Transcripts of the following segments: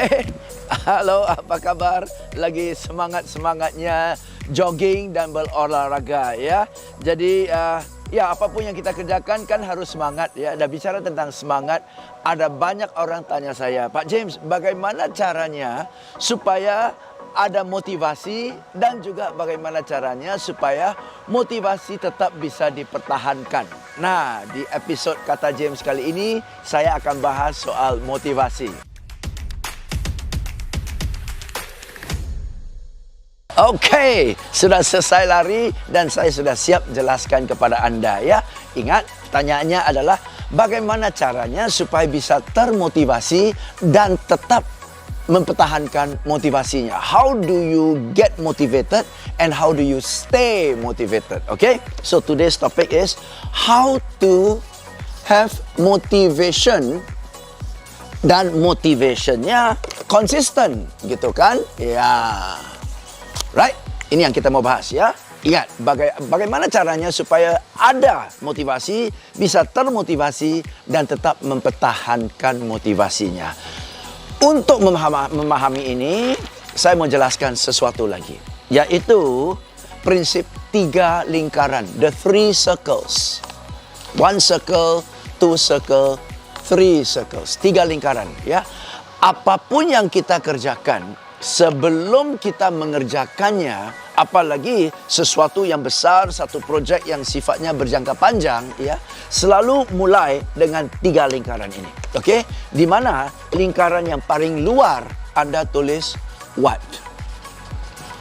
Hai, halo, apa kabar? Lagi semangat-semangatnya jogging dan berolahraga ya. Jadi ya apapun yang kita kerjakan kan harus semangat ya. Dan bicara tentang semangat, ada banyak orang tanya saya, Pak James, bagaimana caranya supaya ada motivasi dan juga bagaimana caranya supaya motivasi tetap bisa dipertahankan. Nah, di episod Kata James kali ini saya akan bahas soal motivasi. Okey, sudah selesai lari dan saya sudah siap jelaskan kepada anda ya. Ingat, pertanyaannya adalah bagaimana caranya supaya bisa termotivasi dan tetap mempertahankan motivasinya. How do you get motivated and how do you stay motivated? Okay, so today's topic is how to have motivation dan motivationnya konsisten, gitu kan? Ya, right? Ini yang kita mau bahas ya. Ingat, bagaimana caranya supaya ada motivasi, bisa termotivasi dan tetap mempertahankan motivasinya. Untuk memahami ini, saya mau jelaskan sesuatu lagi, yaitu prinsip 3 lingkaran, the 3 circles. 1 circle, 2 circle, 3 circles. 3 lingkaran ya. Apapun yang kita kerjakan, sebelum kita mengerjakannya, apalagi sesuatu yang besar, satu projek yang sifatnya berjangka panjang ya, selalu mulai dengan 3 lingkaran ini. Okey, di mana lingkaran yang paling luar anda tulis what.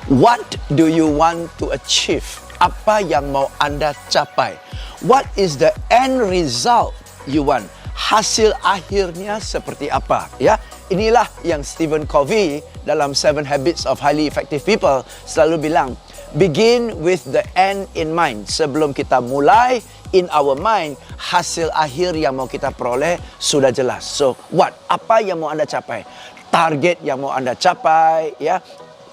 What do you want to achieve? Apa yang mau anda capai? What is the end result you want? Hasil akhirnya seperti apa? Ya, inilah yang Stephen Covey dalam 7 Habits of Highly Effective People selalu bilang, begin with the end in mind. Sebelum kita mulai, in our mind, hasil akhir yang mau kita peroleh sudah jelas. So, what? Apa yang mau anda capai? Target yang mau anda capai, ya,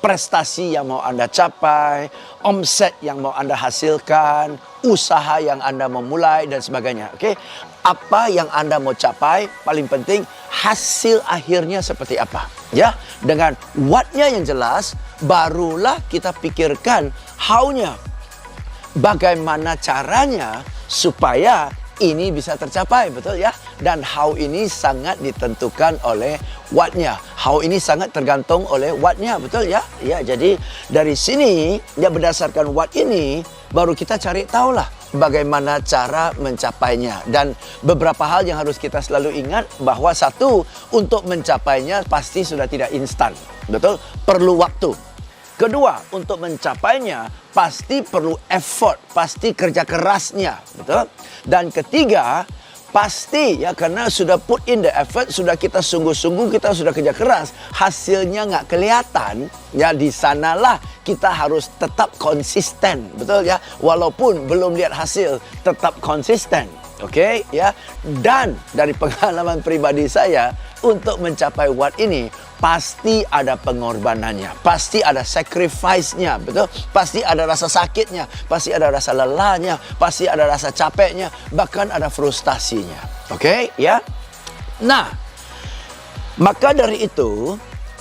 prestasi yang mau anda capai, omset yang mau anda hasilkan, usaha yang anda mau mulai dan sebagainya. Okey, apa yang anda mau capai? Paling penting hasil akhirnya seperti apa? Ya, dengan what-nya yang jelas, barulah kita pikirkan how-nya. Bagaimana caranya supaya ini bisa tercapai, betul ya? Dan how ini sangat ditentukan oleh what-nya. How ini sangat tergantung oleh what-nya, betul ya? Ya, jadi dari sini, ya berdasarkan what ini, baru kita cari tahulah bagaimana cara mencapainya. Dan beberapa hal yang harus kita selalu ingat, bahwa satu, untuk mencapainya pasti sudah tidak instan, betul? Perlu waktu. Kedua, untuk mencapainya pasti perlu effort, pasti kerja kerasnya, betul? Dan ketiga, pasti ya karena sudah put in the effort, sudah kita sungguh-sungguh, kita sudah kerja keras, hasilnya nggak kelihatan, ya di sanalah kita harus tetap konsisten, betul ya? Walaupun belum lihat hasil, tetap konsisten. Okey, ya. Dan dari pengalaman pribadi saya, untuk mencapai what ini pasti ada pengorbanannya, pasti ada sacrifice-nya, betul? Pasti ada rasa sakitnya, pasti ada rasa lelahnya, pasti ada rasa capeknya, bahkan ada frustasinya. Okey, ya. Nah, maka dari itu,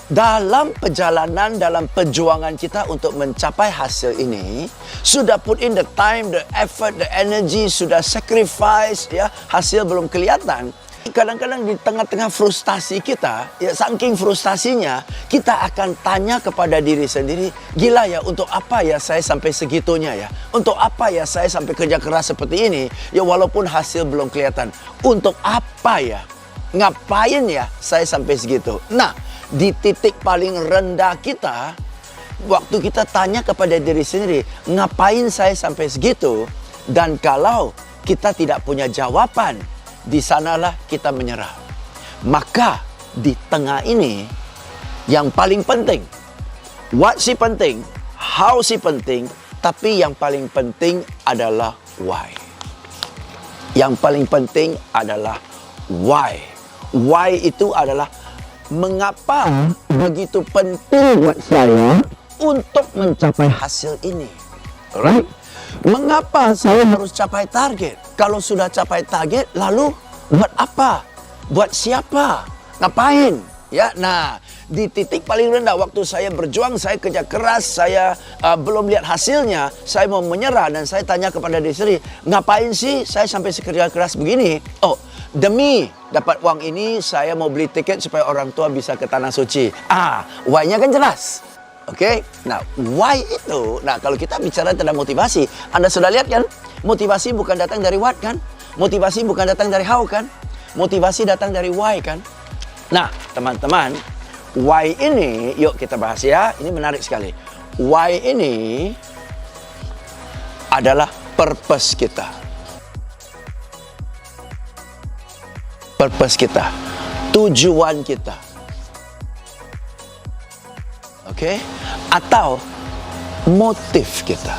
dalam perjalanan, dalam perjuangan kita untuk mencapai hasil ini, sudah put in the time, the effort, the energy, sudah sacrifice, ya, hasil belum kelihatan. Kadang-kadang di tengah-tengah frustasi kita, ya saking frustasinya, kita akan tanya kepada diri sendiri, gila ya, untuk apa ya saya sampai segitunya ya? Untuk apa ya saya sampai kerja keras seperti ini? Ya walaupun hasil belum kelihatan. Untuk apa ya? Ngapain ya saya sampai segitu? Nah, di titik paling rendah kita, waktu kita tanya kepada diri sendiri, ngapain saya sampai segitu? Dan kalau kita tidak punya jawaban, di sanalah kita menyerah. Maka di tengah ini, yang paling penting, what sih penting, how sih penting, tapi yang paling penting adalah why. Yang paling penting adalah why. Why itu adalah mengapa begitu penting buat saya untuk mencapai hasil ini. Alright? Mengapa saya harus capai target? Kalau sudah capai target, lalu buat apa? Buat siapa? Ngapain? Ya, nah di titik paling rendah waktu saya berjuang, saya kerja keras, saya belum lihat hasilnya, saya mau menyerah dan saya tanya kepada diri sendiri, ngapain sih saya sampai sekerja keras begini? Oh, demi dapat uang ini saya mau beli tiket supaya orang tua bisa ke Tanah Suci. Why-nya kan jelas. Oke, nah why itu, nah kalau kita bicara tentang motivasi, Anda sudah lihat kan, motivasi bukan datang dari what kan, motivasi bukan datang dari how kan, motivasi datang dari why kan. Nah teman-teman, why ini yuk kita bahas ya, ini menarik sekali. Why ini adalah purpose kita, purpose kita, tujuan kita. Oke, atau motif kita.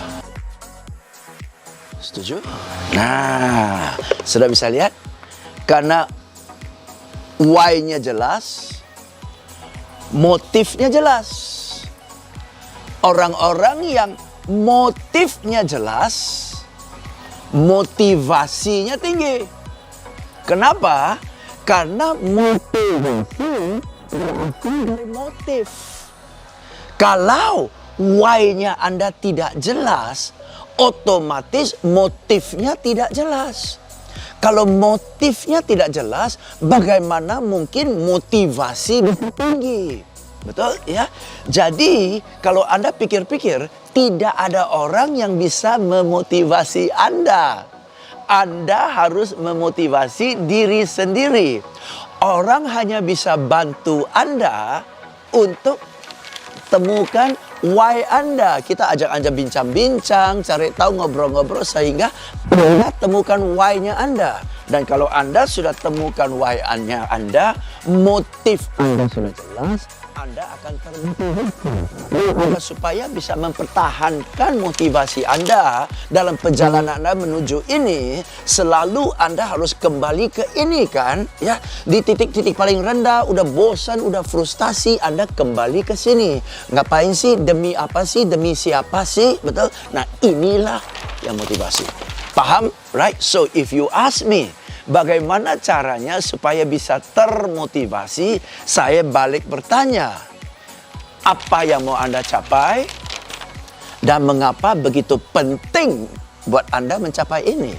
Setuju? Nah, sudah bisa lihat? Karena why-nya jelas, motifnya jelas. Orang-orang yang motifnya jelas, motivasinya tinggi. Kenapa? Karena motivasi berasal dari motif. Kalau why-nya Anda tidak jelas, otomatis motifnya tidak jelas. Kalau motifnya tidak jelas, bagaimana mungkin motivasi bisa tinggi? Betul ya? Jadi kalau Anda pikir-pikir, tidak ada orang yang bisa memotivasi Anda. Anda harus memotivasi diri sendiri. Orang hanya bisa bantu Anda untuk temukan why Anda. Kita ajak Anda bincang-bincang, cari tahu, ngobrol-ngobrol sehingga Anda temukan why-nya Anda. Dan kalau Anda sudah temukan why-nya Anda, motif Anda sudah jelas, Anda akan termotivasi supaya bisa mempertahankan motivasi Anda dalam perjalanan Anda menuju ini. Selalu Anda harus kembali ke ini kan, ya. Di titik-titik paling rendah, udah bosan, udah frustasi, Anda kembali ke sini. Ngapain sih? Demi apa sih? Demi siapa sih? Betul? Nah, inilah yang motivasi. Paham? Right? So, if you ask me, bagaimana caranya supaya bisa termotivasi? Saya balik bertanya, apa yang mau Anda capai? Dan mengapa begitu penting buat Anda mencapai ini?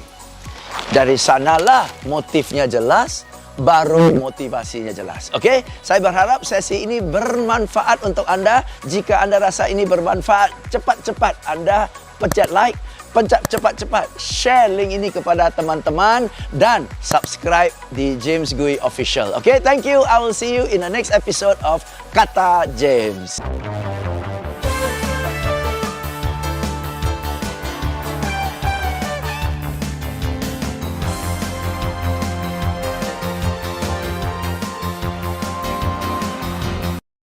Dari sanalah motifnya jelas, baru motivasinya jelas. Oke? Saya berharap sesi ini bermanfaat untuk Anda. Jika Anda rasa ini bermanfaat, cepat-cepat Anda pencet like, pencet cepat-cepat share link ini kepada teman-teman dan subscribe di James Gui Official. Okay, thank you. I will see you in the next episode of Kata James.